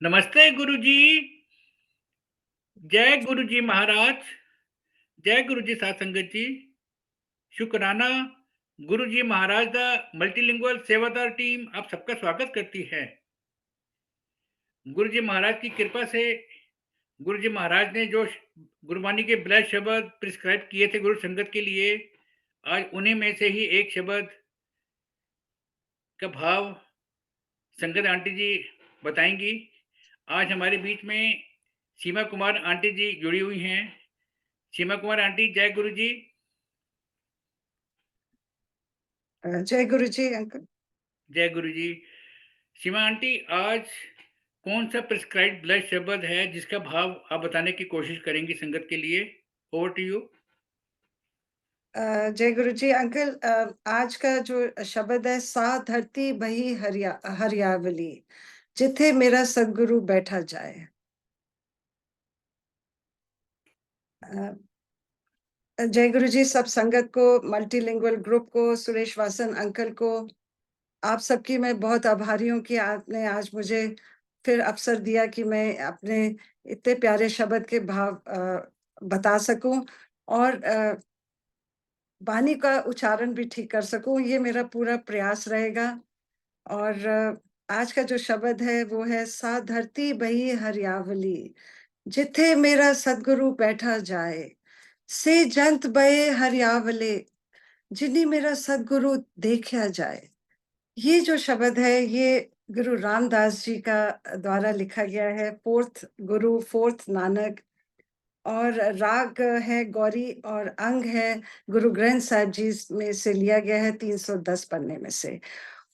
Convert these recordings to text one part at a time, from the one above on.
नमस्ते गुरुजी। जय गुरुजी महाराज। जय गुरुजी साध संगत जी। शुक्राना। गुरुजी महाराज द मल्टीलिंगुअल सेवादार टीम आप सबका स्वागत करती है। गुरुजी महाराज की कृपा से गुरुजी महाराज ने जो गुरबानी के ब्लेस शब्द प्रिस्क्राइब किए थे गुरु संगत के लिए, आज उन्हीं में से ही एक शब्द का भाव संगत आंटी जी बताएंगी। आज हमारे बीच में सीमा कुमार आंटी जी जुड़ी हुई हैं। सीमा कुमार आंटी, जय गुरु जी। जय गुरु जी अंकल। जय गुरु जी। सीमा आंटी, आज कौन सा प्रिस्क्राइब्ड ब्लड शब्द है जिसका भाव आप बताने की कोशिश करेंगी संगत के लिए? Over to you. जय गुरु जी अंकल। आज का जो शब्द है, सा धरती बही हरियावली, जिथे मेरा सदगुरु बैठा जाए। जय गुरु जी, सब संगत को, मल्टीलिंगुअल ग्रुप को, सुरेश वासन अंकल को, आप सबकी मैं बहुत आभारी हूँ कि आपने आज मुझे फिर अवसर दिया कि मैं अपने इतने प्यारे शब्द के भाव बता सकूं और वाणी का उच्चारण भी ठीक कर सकूं। ये मेरा पूरा प्रयास रहेगा। और आज का जो शब्द है वो है, सा धरती बही हरियावली, जिथे मेरा सदगुरु बैठा जाए। से जंत बहे हरियावले, जिन्हीं मेरा सदगुरु देखा जाए। ये जो शब्द है, ये गुरु रामदास जी का द्वारा लिखा गया है, फोर्थ गुरु, फोर्थ नानक। और राग है गौरी और अंग है गुरु ग्रंथ साहिब जी में से लिया गया है, 310 पन्ने में से।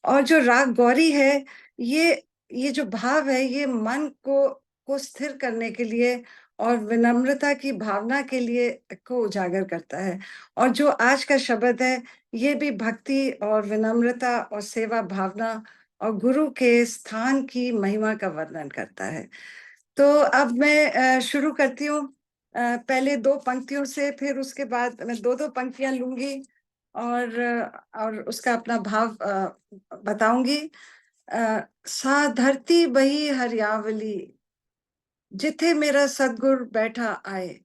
और जो राग गौरी है, ये जो भाव है, ये मन को स्थिर करने के लिए और विनम्रता की भावना के लिए को उजागर करता है। और जो आज का शब्द है, ये भी भक्ति और विनम्रता और सेवा भावना और गुरु के स्थान की महिमा का वर्णन करता है। तो अब मैं शुरू करती हूँ पहले दो पंक्तियों से, फिर उसके बाद मैं दो दो पंक्तियां लूंगी और उसका अपना भाव बताऊंगी। सा धरती बही हरियावली, जिथे मेरा सदगुर बैठा आए।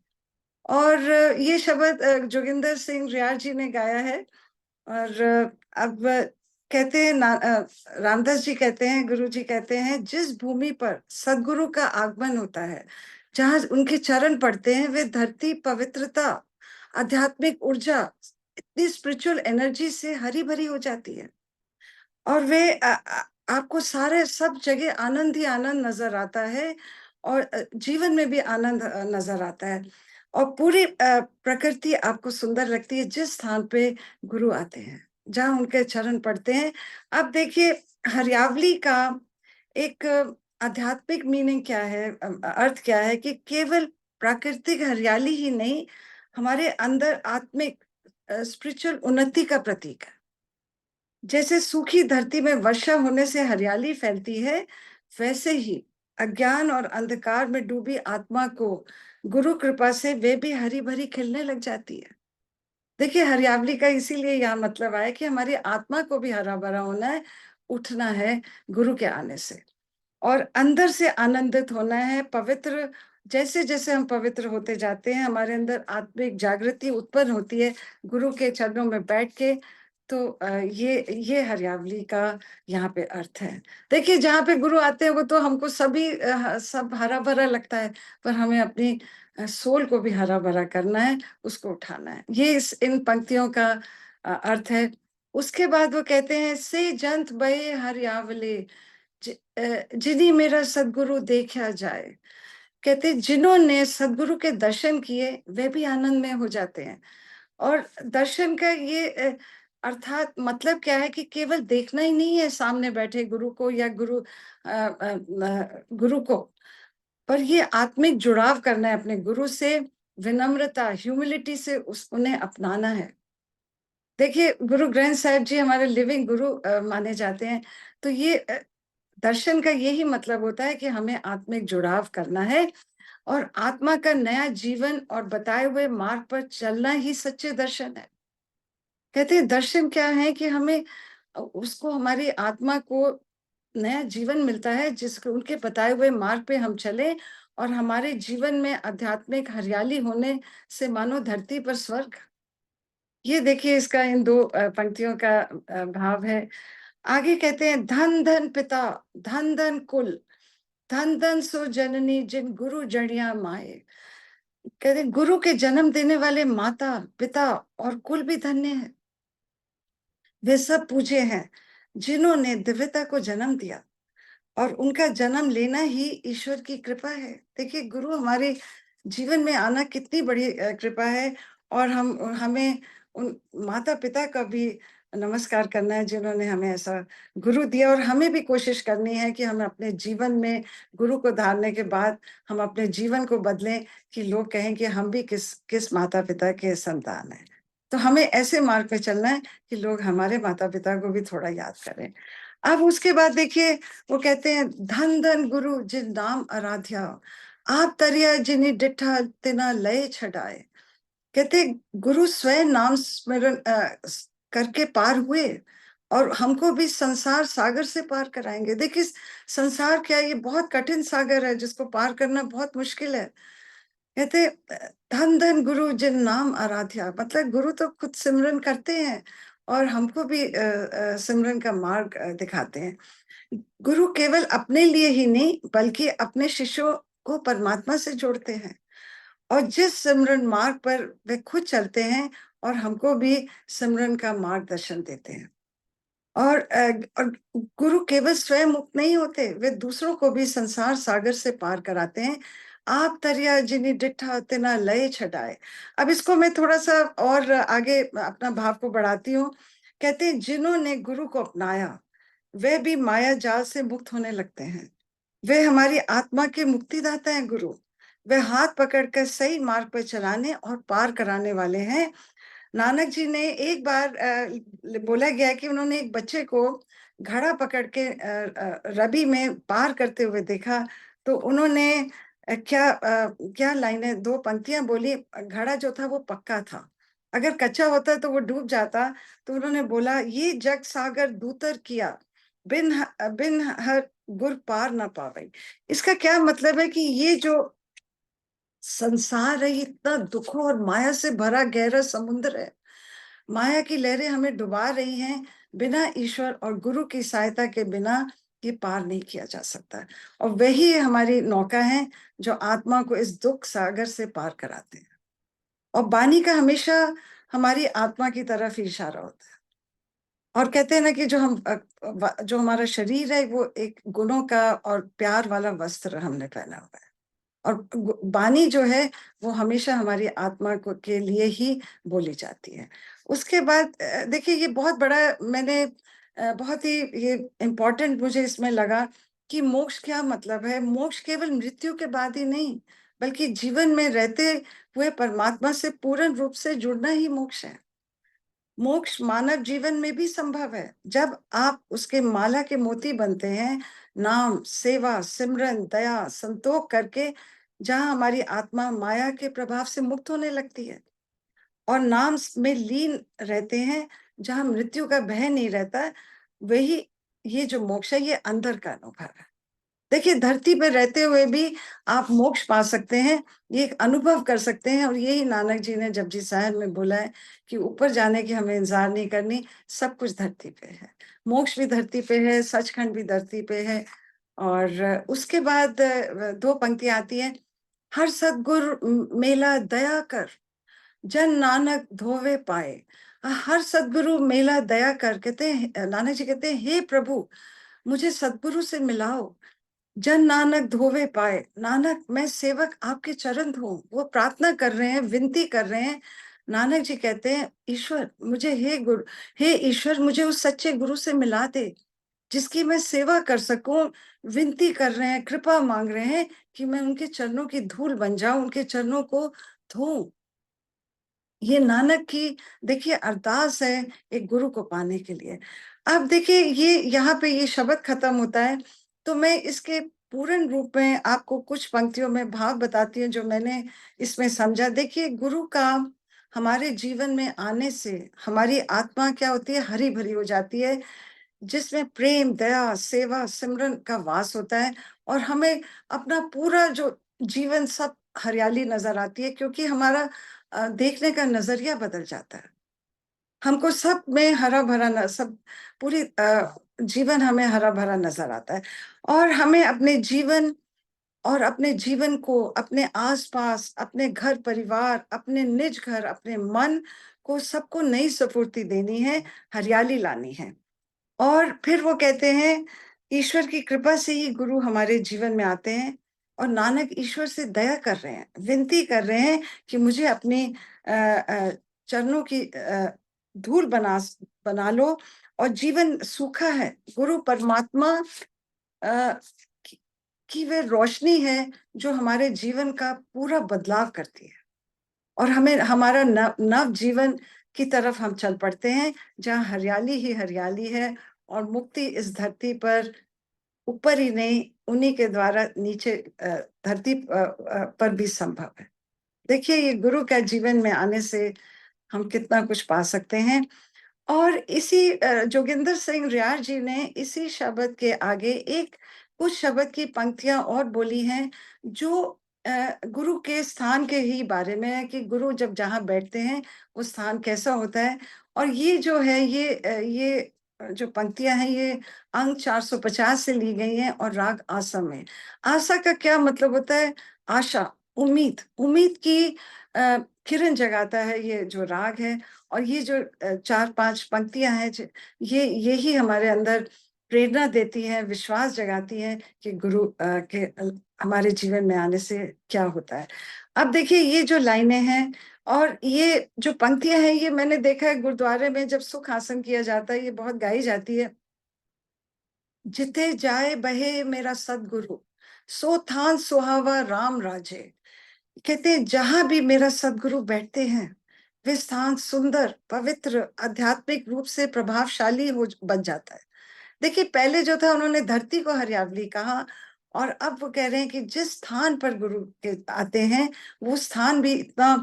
और ये शब्द जोगिंदर सिंह रियार जी ने गाया है। और अब कहते हैं रामदास जी कहते हैं, गुरु जी कहते हैं, जिस भूमि पर सदगुरु का आगमन होता है, जहां उनके चरण पड़ते हैं, वे धरती पवित्रता, आध्यात्मिक ऊर्जा, इतनी स्पिरिचुअल एनर्जी से हरी भरी हो जाती है। और वे आपको सारे सब जगह आनंद ही आनंद नजर आता है। और जीवन में भी आनंद नजर आता है। और पूरी प्रकृति आपको सुंदर लगती है जिस स्थान पे गुरु आते हैं, जहां उनके चरण पड़ते हैं। अब देखिए, हरियावली का एक आध्यात्मिक मीनिंग क्या है, अर्थ क्या है, कि केवल प्राकृतिक हरियाली ही नहीं, हमारे अंदर आत्मिक स्पिरिचुअल उन्नति का प्रतीक है। जैसे सूखी धरती में वर्षा होने से हरियाली फैलती है, वैसे ही अज्ञान और अंधकार में डूबी आत्मा को गुरु कृपा से वे भी हरी भरी खिलने लग जाती है। देखिए, हरियावली का इसीलिए यहाँ मतलब आया कि हमारी आत्मा को भी हरा भरा होना है, उठना है गुरु के आने से, और अंदर से आनंदित होना है, पवित्र। जैसे जैसे हम पवित्र होते जाते हैं, हमारे अंदर आत्मिक जागृति उत्पन्न होती है गुरु के चरणों में बैठ के। तो ये हरियावली का यहाँ पे अर्थ है। देखिए, जहाँ पे गुरु आते हैं वो तो हमको सब हरा भरा लगता है, पर हमें अपनी सोल को भी हरा भरा करना है, उसको उठाना है। ये इन पंक्तियों का अर्थ है। उसके बाद वो कहते हैं, से जंत बहे हरियावले, जिन्हीं मेरा सदगुरु देखा जाए। कहते, जिन्होंने सदगुरु के दर्शन किए वे भी आनंद में हो जाते हैं। और दर्शन का ये अर्थात मतलब क्या है, कि केवल देखना ही नहीं है सामने बैठे गुरु को या गुरु को, पर ये आत्मिक जुड़ाव करना है अपने गुरु से, विनम्रता, ह्यूमिलिटी से उन्हें अपनाना है। देखिए, गुरु ग्रंथ साहिब जी हमारे लिविंग गुरु माने जाते हैं। तो ये दर्शन का यही मतलब होता है कि हमें आत्मिक जुड़ाव करना है, और आत्मा का नया जीवन और बताए हुए मार्ग पर चलना ही सच्चे दर्शन है। कहते हैं, दर्शन क्या है, कि हमें उसको, हमारी आत्मा को नया जीवन मिलता है, जिसको उनके बताए हुए मार्ग पे हम चले और हमारे जीवन में आध्यात्मिक हरियाली होने से मानो धरती पर स्वर्ग। ये देखिए इसका इन 2 पंक्तियों का भाव है। आगे कहते हैं, धन धन पिता, धन धन कुल, धन धन सो जननी जिन गुरु जड़िया माए। कहते हैं, गुरु के जन्म देने वाले माता पिता और कुल भी धन्य है। वे सब पूज्य हैं जिन्होंने दिव्यता को जन्म दिया, और उनका जन्म लेना ही ईश्वर की कृपा है। देखिए गुरु हमारे जीवन में आना कितनी बड़ी कृपा है, और हमें उन माता पिता का भी नमस्कार करना है जिन्होंने हमें ऐसा गुरु दिया, और हमें भी कोशिश करनी है कि हम अपने जीवन में गुरु को धारने के बाद हम अपने जीवन को बदलें, कि लोग कहें कि हम भी किस किस माता पिता के संतान हैं। तो हमें ऐसे मार्ग पे चलना है कि लोग हमारे माता पिता को भी थोड़ा याद करें। अब उसके बाद देखिए वो कहते हैं, धन धन गुरु जिन नाम आराध्या, आप तरिया जिन्हें डिठा तिना लय छड़ाए। कहते गुरु स्वयं नाम स्मरण करके पार हुए, और हमको भी संसार सागर से पार कराएंगे। देखिए संसार क्या है, ये बहुत कठिन सागर है जिसको पार करना बहुत मुश्किल है। कहते धन धन गुरु जिन नाम आराध्या, मतलब गुरु तो खुद सिमरन करते हैं और हमको भी सिमरन का मार्ग दिखाते हैं। गुरु केवल अपने लिए ही नहीं बल्कि अपने शिष्यों को परमात्मा से जोड़ते हैं, और जिस सिमरन मार्ग पर वे खुद चलते हैं और हमको भी सिमरन का मार्गदर्शन देते हैं। और गुरु केवल स्वयं मुक्त नहीं होते, वे दूसरों को भी संसार सागर से पार कराते हैं। आप तरिया जिन्हें डिठा तिना लय छटाए। अब इसको मैं थोड़ा सा और आगे अपना भाव को बढ़ाती हूँ। कहते हैं, जिन्होंने गुरु को अपनाया वे भी माया जाल से मुक्त होने लगते हैं। वे हमारी आत्मा के मुक्तिदाता हैं गुरु। वे हाथ पकड़कर सही मार्ग पर चलाने और पार कराने वाले हैं। नानक जी ने एक बार बोला गया कि उन्होंने एक बच्चे को घड़ा पकड़ के रबी में पार करते हुए देखा, तो उन्होंने क्या लाइनें, 2 पंक्तियां बोली। घड़ा जो था वो पक्का था, अगर कच्चा होता तो वो डूब जाता। तो उन्होंने बोला, ये जग सागर दूतर किया, बिन हर गुर पार ना पावे। इसका क्या मतलब है कि ये जो संसार है, ये इतना दुखों और माया से भरा गहरा समुद्र है। माया की लहरें हमें डुबा रही हैं। बिना ईश्वर और गुरु की सहायता के बिना ये पार नहीं किया जा सकता, और वही हमारी नौका है जो आत्मा को इस दुख सागर से पार कराते हैं। और वाणी का हमेशा हमारी आत्मा की तरफ ही इशारा होता है। और कहते हैं ना कि जो हमारा शरीर है वो एक गुणों का और प्यार वाला वस्त्र हमने पहना हुआ है, और वाणी जो है वो हमेशा हमारी आत्मा को के लिए ही बोली जाती है। उसके बाद देखिए ये बहुत बड़ा, मैंने बहुत ही ये इम्पोर्टेंट मुझे इसमें लगा कि मोक्ष क्या मतलब है। मोक्ष केवल मृत्यु के बाद ही नहीं बल्कि जीवन में रहते हुए परमात्मा से पूर्ण रूप से जुड़ना ही मोक्ष है। मोक्ष मानव जीवन में भी संभव है जब आप उसके माला के मोती बनते हैं, नाम सेवा सिमरन दया संतोख करके, जहां हमारी आत्मा माया के प्रभाव से मुक्त होने लगती है और नाम में लीन रहते हैं, जहां मृत्यु का भय नहीं रहता। वही ये जो मोक्ष है, ये अंदर का अनुभव है। देखिए धरती पर रहते हुए भी आप मोक्ष पा सकते हैं, ये एक अनुभव कर सकते हैं, और यही नानक जी ने जपजी साहिब में बोला है कि ऊपर जाने की हमें इंतजार नहीं करनी, सब कुछ धरती पे है। मोक्ष भी धरती पे है, सचखंड भी धरती पे है। और उसके बाद 2 पंक्तियां आती है, हर सदगुर मेला दया कर, जन नानक धोवे पाए। हर सदगुरु मेला दया कर, कहते हैं नानक जी कहते हैं, हे प्रभु मुझे सदगुरु से मिलाओ, जन नानक धोवे पाए। नानक मैं सेवक आपके चरण धोऊं, वो प्रार्थना कर रहे हैं, विनती कर रहे हैं। नानक जी कहते हैं, ईश्वर मुझे, हे गुरु, हे ईश्वर मुझे उस सच्चे गुरु से मिला दे जिसकी मैं सेवा कर सकूं। विनती कर रहे हैं, कृपा मांग रहे हैं कि मैं उनके चरणों की धूल बन जाऊं, उनके चरणों को धोऊं। ये नानक की देखिए अरदास है एक गुरु को पाने के लिए। अब देखिए ये यहाँ पे ये शब्द खत्म होता है, तो मैं इसके पूर्ण रूप में आपको कुछ पंक्तियों में भाव बताती हूँ जो मैंने इसमें समझा। देखिए गुरु का हमारे जीवन में आने से हमारी आत्मा क्या होती है, हरी भरी हो जाती है। जिसमें प्रेम, दया, सेवा, सिमरन का वास होता है, और हमें अपना पूरा जो जीवन सब हरियाली नजर आती है, क्योंकि हमारा देखने का नजरिया बदल जाता है। हमको सब में हरा भरा सब पूरी जीवन हमें हरा भरा नजर आता है, और हमें अपने जीवन और अपने जीवन को, अपने आसपास, अपने घर परिवार, अपने निज घर, अपने मन को, सबको नई स्फूर्ति देनी है, हरियाली लानी है। और फिर वो कहते हैं, ईश्वर की कृपा से ही गुरु हमारे जीवन में आते हैं, और नानक ईश्वर से दया कर रहे हैं, विनती कर रहे हैं कि मुझे अपने चरणों की धूल बना लो, और जीवन सूखा है। गुरु परमात्मा अ, की की वे रोशनी है जो हमारे जीवन का पूरा बदलाव करती है, और हमें हमारा नव जीवन की तरफ हम चल पड़ते हैं, जहाँ हरियाली ही हरियाली है, और मुक्ति इस धरती पर ऊपर ही नहीं, उन्हीं के द्वारा नीचे धरती पर भी संभव है। देखिए, ये गुरु का जीवन में आने से हम कितना कुछ पा सकते हैं। और इसी जोगिंदर सिंह रियार जी ने इसी शब्द के आगे एक कुछ शब्द की पंक्तियां और बोली हैं, जो गुरु के स्थान के ही बारे में है, कि गुरु जब जहाँ बैठते हैं वो स्थान कैसा होता है। और ये जो है, ये जो पंक्तियां हैं, ये अंक 450 से ली गई हैं, और राग आसा में। आशा का क्या मतलब होता है? आशा, उम्मीद, उम्मीद की किरण जगाता है ये जो राग है। और ये जो 4-5 पंक्तियां हैं, ये ही हमारे अंदर प्रेरणा देती हैं, विश्वास जगाती हैं कि गुरु के हमारे जीवन में आने से क्या होता है। अब देखिए, ये जो लाइनें हैं और ये जो पंक्तियां हैं, ये मैंने देखा है गुरुद्वारे में जब सुख आसन किया जाता है, ये बहुत गाई जाती है। जिथे जाए बहे मेरा सदगुरु, सो थान सुहावा राम राजे। कहते हैं, जहां भी मेरा सदगुरु बैठते हैं, वे स्थान सुंदर, पवित्र, आध्यात्मिक रूप से प्रभावशाली हो बन जाता है। देखिए, पहले जो था, उन्होंने धरती को हरियावली कहा, और अब वो कह रहे हैं कि जिस स्थान पर गुरु के आते हैं, वो स्थान भी इतना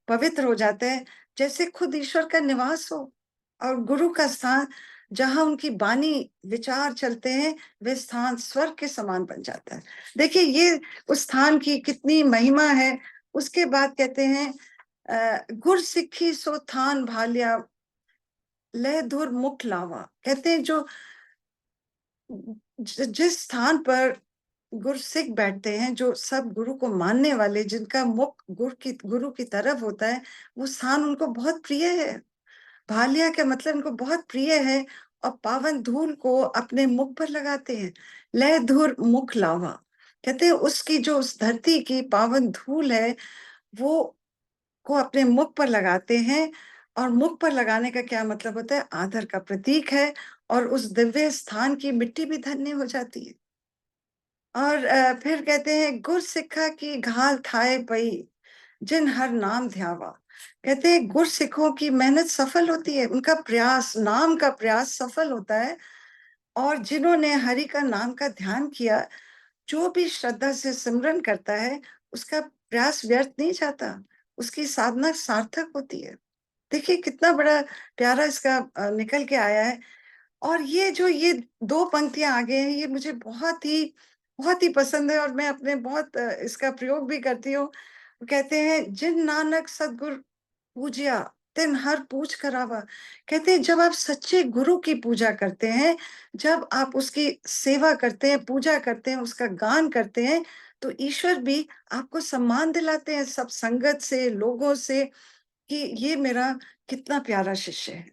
पवित्र हो जाता है, जैसे खुद ईश्वर का निवास हो। और गुरु का स्थान, जहां उनकी बानी विचार चलते हैं, वे स्थान स्वर्ग के समान बन जाता है। देखिए, ये उस स्थान की कितनी महिमा है। उसके बाद कहते हैं, गुर सिक्खी सो थान भालिया, लय धुर मुख लावा। कहते हैं, जो जिस स्थान पर गुरसिख बैठते हैं, जो सब गुरु को मानने वाले, जिनका मुख गुरु की तरफ होता है, वो स्थान उनको बहुत प्रिय है। भालिया का मतलब उनको बहुत प्रिय है, और पावन धूल को अपने मुख पर लगाते हैं। लय धूर मुख लावा, कहते हैं उसकी जो उस धरती की पावन धूल है, वो को अपने मुख पर लगाते हैं। और मुख पर लगाने का क्या मतलब होता है? आदर का प्रतीक है, और उस दिव्य स्थान की मिट्टी भी धन्य हो जाती है। और फिर कहते हैं, गुर सिक्खा की घाल थाए पई, जिन हर नाम ध्यावा। कहते हैं, गुर सिखों की मेहनत सफल होती है, उनका प्रयास, नाम का प्रयास सफल होता है। और जिन्होंने हरि का नाम का ध्यान किया, जो भी श्रद्धा से सिमरन करता है, उसका प्रयास व्यर्थ नहीं जाता, उसकी साधना सार्थक होती है। देखिए, कितना बड़ा प्यारा इसका निकल के आया है। और ये दो पंक्तियां आगे हैं, ये मुझे बहुत ही पसंद है, और मैं अपने बहुत इसका प्रयोग भी करती हूँ। वो कहते हैं, जिन नानक सतगुर पूजिया, तिन हर पूछ करावा। कहते हैं, जब आप सच्चे गुरु की पूजा करते हैं, जब आप उसकी सेवा करते हैं, पूजा करते हैं, उसका गान करते हैं, तो ईश्वर भी आपको सम्मान दिलाते हैं सब संगत से, लोगों से, कि ये मेरा कितना प्यारा शिष्य है।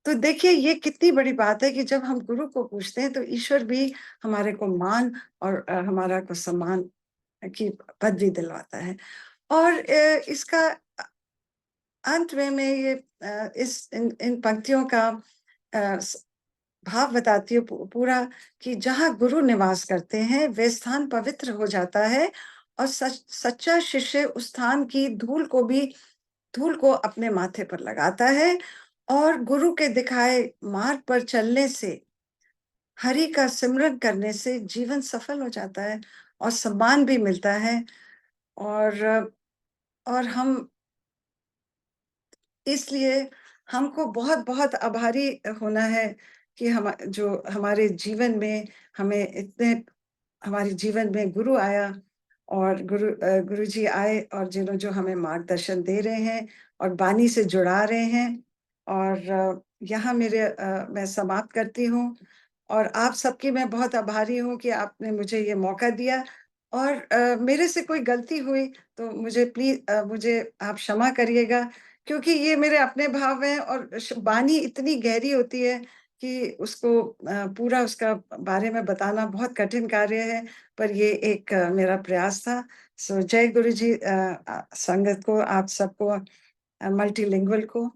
तो देखिए, ये कितनी बड़ी बात है कि जब हम गुरु को पूछते हैं, तो ईश्वर भी हमारे को मान और हमारा को सम्मान की पदवी दिलवाता है। और इसका अंत में मैं ये इस इन पंक्तियों का भाव बताती हूँ पूरा, कि जहाँ गुरु निवास करते हैं, वे स्थान पवित्र हो जाता है, और सच्चा शिष्य उस स्थान की धूल को अपने माथे पर लगाता है। और गुरु के दिखाए मार्ग पर चलने से, हरि का सिमरन करने से जीवन सफल हो जाता है, और सम्मान भी मिलता है। और हम इसलिए हमको बहुत बहुत आभारी होना है, कि जो हमारे जीवन में हमारे जीवन में गुरु आया और गुरुजी आए और जो हमें मार्गदर्शन दे रहे हैं और वाणी से जुड़ा रहे हैं। और यहाँ मैं समाप्त करती हूँ और आप सबकी मैं बहुत आभारी हूँ कि आपने मुझे ये मौका दिया। और मेरे से कोई गलती हुई तो मुझे आप क्षमा करिएगा, क्योंकि ये मेरे अपने भाव हैं और वाणी इतनी गहरी होती है कि उसको पूरा उसका बारे में बताना बहुत कठिन कार्य है, पर ये एक मेरा प्रयास था। सो जय गुरु जी संगत को, आप सबको, मल्टीलिंगुअल को,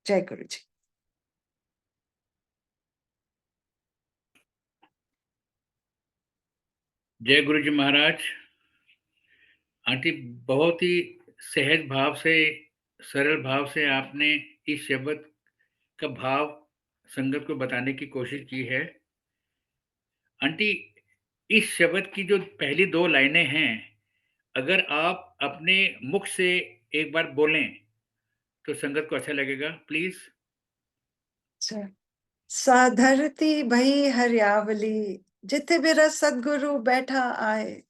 जय गुरु जी। जय गुरु जी महाराज। आंटी, बहुत ही सहज भाव से, सरल भाव से आपने इस शब्द का भाव संगत को बताने की कोशिश की है। आंटी, इस शब्द की जो पहली 2 लाइनें हैं, अगर आप अपने मुख से एक बार बोलें, तो संगत को अच्छा लगेगा, प्लीज़। अच्छा। साधरती भई हरियावली, जिथे मेरा सदगुरु बैठा आए,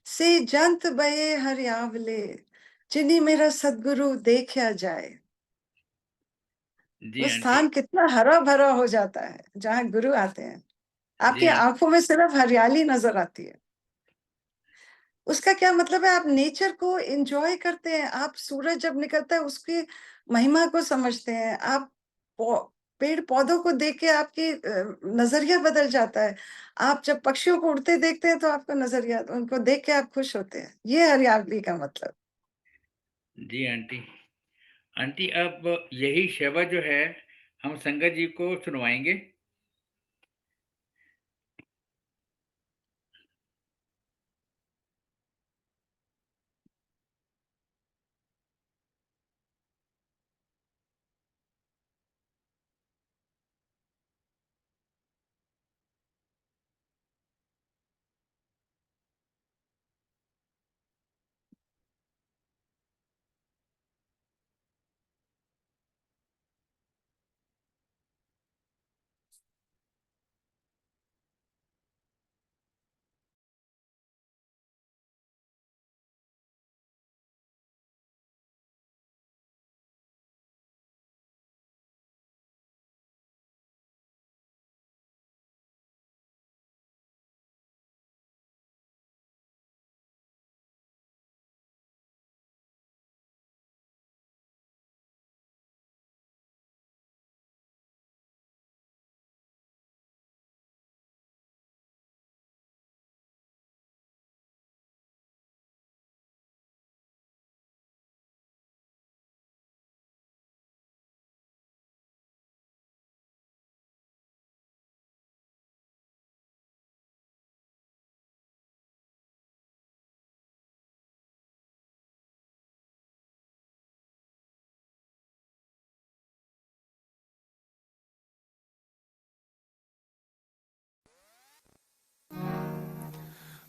से जंत बये हरियावले, जिन्हीं मेरा सदगुरु देखा जाए। जी वो आंटी। स्थान कितना हरा भरा हो जाता है जहाँ गुरु आते हैं। आपकी जी आंटी। आंखों में सिर्फ हरियाली नजर आती है। उसका क्या मतलब है, आप नेचर को एंजॉय करते हैं, आप सूरज जब निकलता है उसकी महिमा को समझते हैं, आप पेड़ पौधों को देख के आपकी नजरिया बदल जाता है। आप जब पक्षियों को उड़ते देखते हैं तो आपका नजरिया, उनको देख के आप खुश होते हैं। ये हरियाली का मतलब। जी आंटी। आंटी, अब यही शब्द जो है, हम संगत जी को सुनवाएँगे।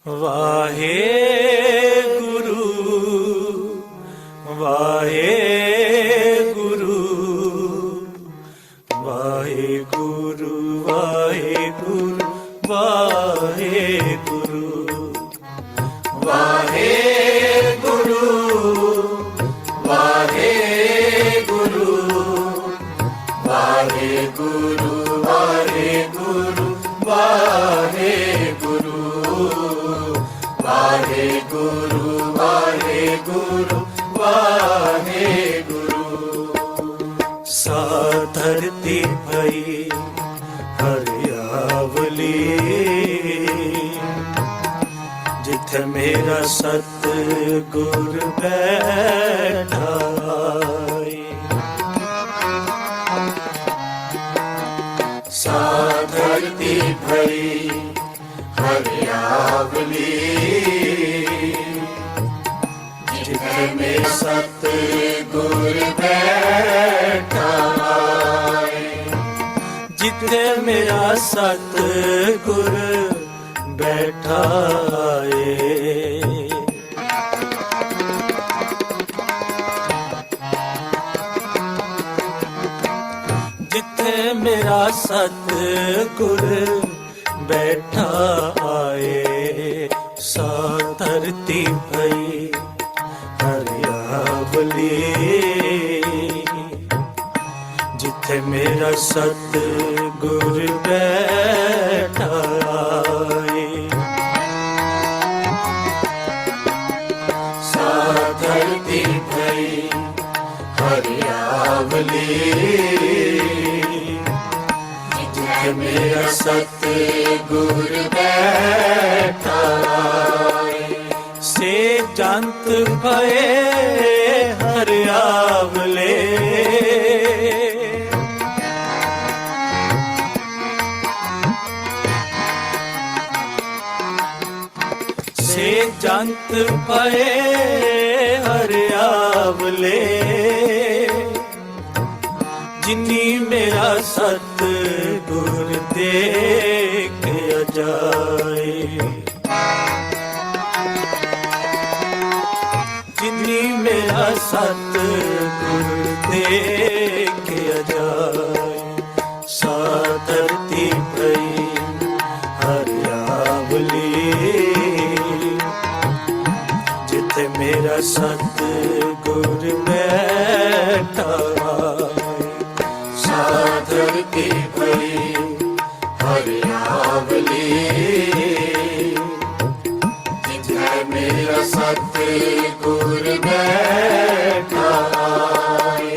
वाहे गुरु, वाहे गुरु, वाहे गुरु, वाहे गुरु, वाहे गुरु, वाहे गुरु, वाहे गुरु, वाहे गुरु, वाहे गुरु, वाहे गुरु, वाहे गुरु, वाहे गुरु, वाहे गुरु। साधरती भई हरियावली, जिथे मेरा सतगुर बैठा है। साधरती भई हरियावली, जिथे मेरा सतगुर बैठा है। जिथे मेरा सतगुर बैठा है। जिथे मेरा मेरा सतगुर बैठा आए, सा धरती भई हरियावली। जिथे मेरा सतगुर बैठा आए, सा धरती भई हरियावली। जिथे मेरा सतगुर बैठा आए, से जंत भये हरियावले। से जंत भये हरियावले। जिनी मेरा सतगुर देख जाए, जिनी मेरा सतगुर देख जाए, सा धरती भई हरियावली। जिथे मेरा सतगुर बैठा आए, सा धरती भई हरियावली। जिथे मेरा सतगुर बैठा आए।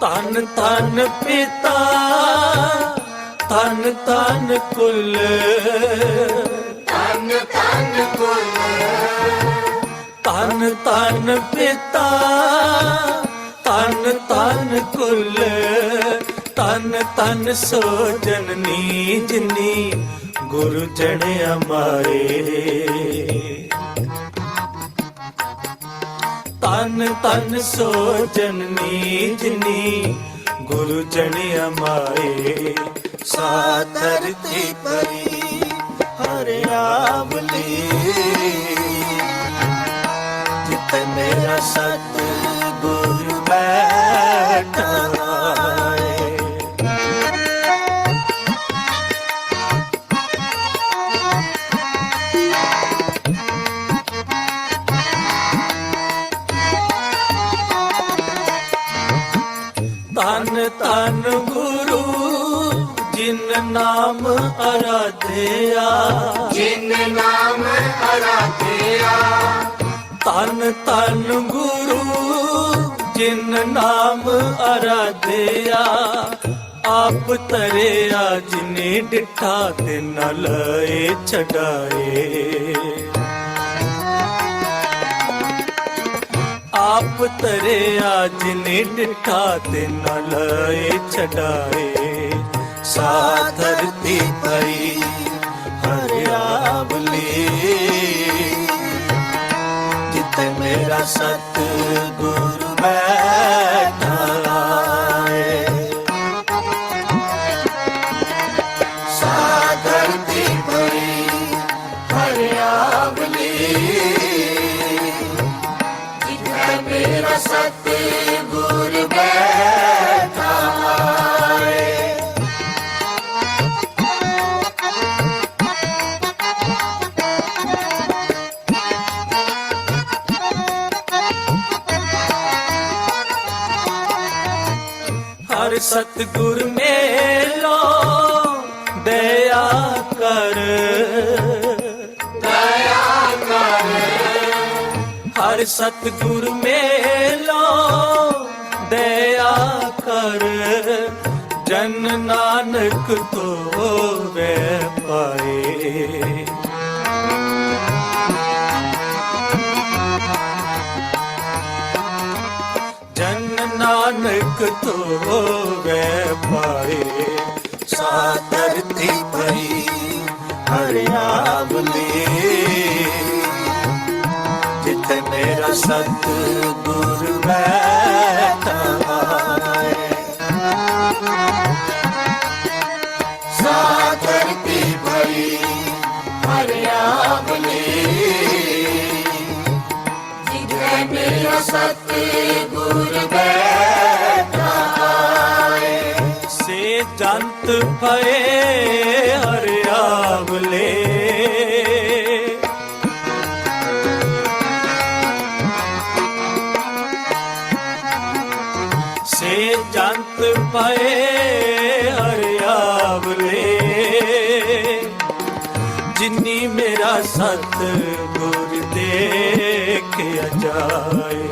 तन तन पिता तन तन कुल, तन तन कुल। तन तन पिता तन तन कुल, तन तन सो जननी जिनी गुरु जड़िया मारे। तन तन सो जननी जिनी गुरु जड़िया मारे, सा धरती भई हरियावली। जिथे मेरा सतगुर बैठा आए, तन तन गुरु जिन नाम आराध्या, जिन नाम आराध्या। तन तन गुरु जिन नाम आराध्या, आप तरिया जिने डिठा ते न लए छड़ाए। आप तरिया जिने डिठा ते न लए छड़ाए, सा धरती भई हरियावली। जिथे मेरा सतगुर बैठा आए, सा धरती भई हरियावली। जिथे मेरा सतगुर बैठा आए। हर सतगुर मेलो दया कर, दया कर। हर सतगुर मेलो दया कर, जन नानक तो वे पाए। जन नानक तो वे पाए, सा धरती भई हरियावली जिथे मेरा सतगुरु बैठा है। साधरती भई हरियावली जिथे मेरा सतगुरु बैठा है। से जंत भये हरियावले से जंत भये हरियावले जिन्नी मेरा सतगुर देखिया जाए।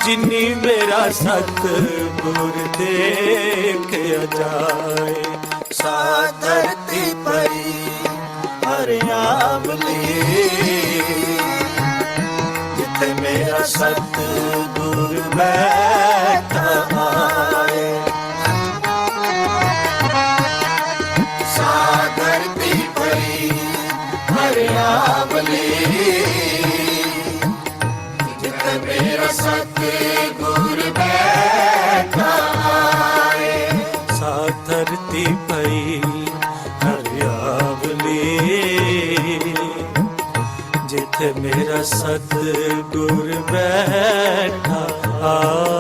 जिन्नी मेरा सतगुर देखिया जाए। साधरती पई हरियावली जिथे मेरा सतगुर बैठा है। साधरती पई हरियावली जिथे मेरा सतगुर बैठा है। साधरती पई हरियावली जिथे मेरा सतगुर बैठा है।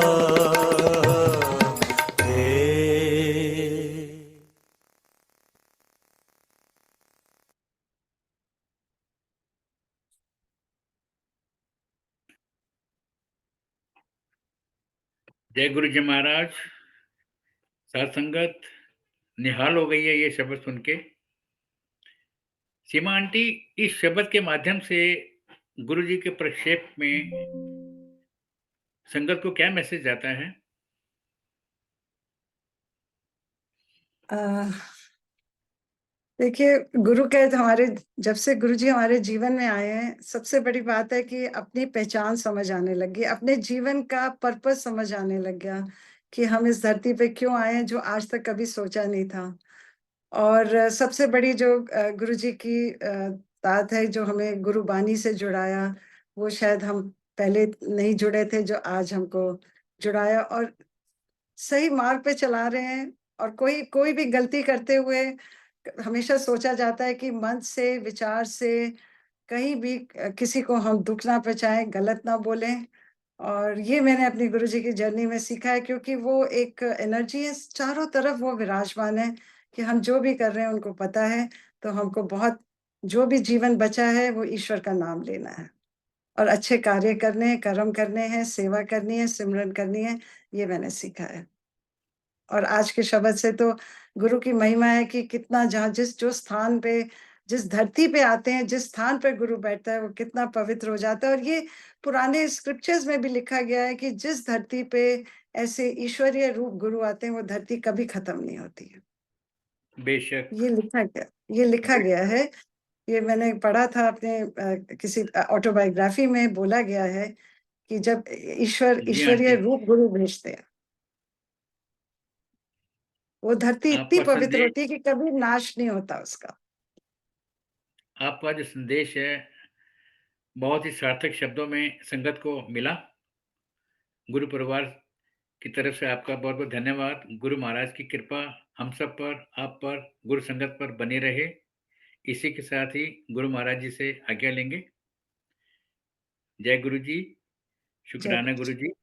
जय गुरु जी महाराज। साथ संगत निहाल हो गई है ये शब्द सुन के। सीमा आंटी, इस शब्द के माध्यम से गुरु जी के प्रक्षेप में संगत को क्या मैसेज जाता है? देखिए, गुरु के हमारे जब से गुरु जी हमारे जीवन में आए हैं, सबसे बड़ी बात है कि अपनी पहचान समझ आने लगी, अपने जीवन का पर्पस समझ आने लग गया कि हम इस धरती पे क्यों आए हैं, जो आज तक कभी सोचा नहीं था। और सबसे बड़ी जो गुरु जी की बात है, जो हमें गुरुबानी से जुड़ाया, वो शायद हम पहले नहीं जुड़े थे, जो आज हमको जुड़ाया और सही मार्ग पे चला रहे हैं। और कोई भी गलती करते हुए हमेशा सोचा जाता है कि मन से, विचार से कहीं भी किसी को हम दुख ना पहुंचाएं, गलत ना बोलें। और ये मैंने अपनी गुरुजी की जर्नी में सीखा है, क्योंकि वो एक एनर्जी है, चारों तरफ वो विराजमान है कि हम जो भी कर रहे हैं उनको पता है। तो हमको बहुत, जो भी जीवन बचा है वो ईश्वर का नाम लेना है और अच्छे कार्य करने हैं, कर्म करने हैं, सेवा करनी है, सिमरन करनी है। ये मैंने सीखा है। और आज के शब्द से तो गुरु की महिमा है कि कितना, जहाँ जो स्थान पे, जिस धरती पे आते हैं, जिस स्थान पे गुरु बैठता है, वो कितना पवित्र हो जाता है। और ये पुराने स्क्रिप्चर्स में भी लिखा गया है कि जिस धरती पे ऐसे ईश्वरीय रूप गुरु आते हैं, वो धरती कभी खत्म नहीं होती है। बेशक। ये लिखा गया है। ये मैंने पढ़ा था अपने किसी ऑटोबायोग्राफी में, बोला गया है कि जब जी ईश्वरीय आंटी, रूप गुरु भेजते हैं, वो धरती इतनी आपका पवित्र संदेश, होती है कि कभी नाश नहीं होता उसका। आपका जो संदेश है बहुत ही सार्थक शब्दों में संगत को मिला। गुरु परिवार की तरफ से आपका बहुत बहुत धन्यवाद। गुरु महाराज की कृपा हम सब पर, आप पर, गुरु संगत पर बनी रहे। इसी के साथ ही गुरु महाराज जी से आज्ञा लेंगे। जय गुरु जी। जय शुक्राना गुरु गुरु जी। जी।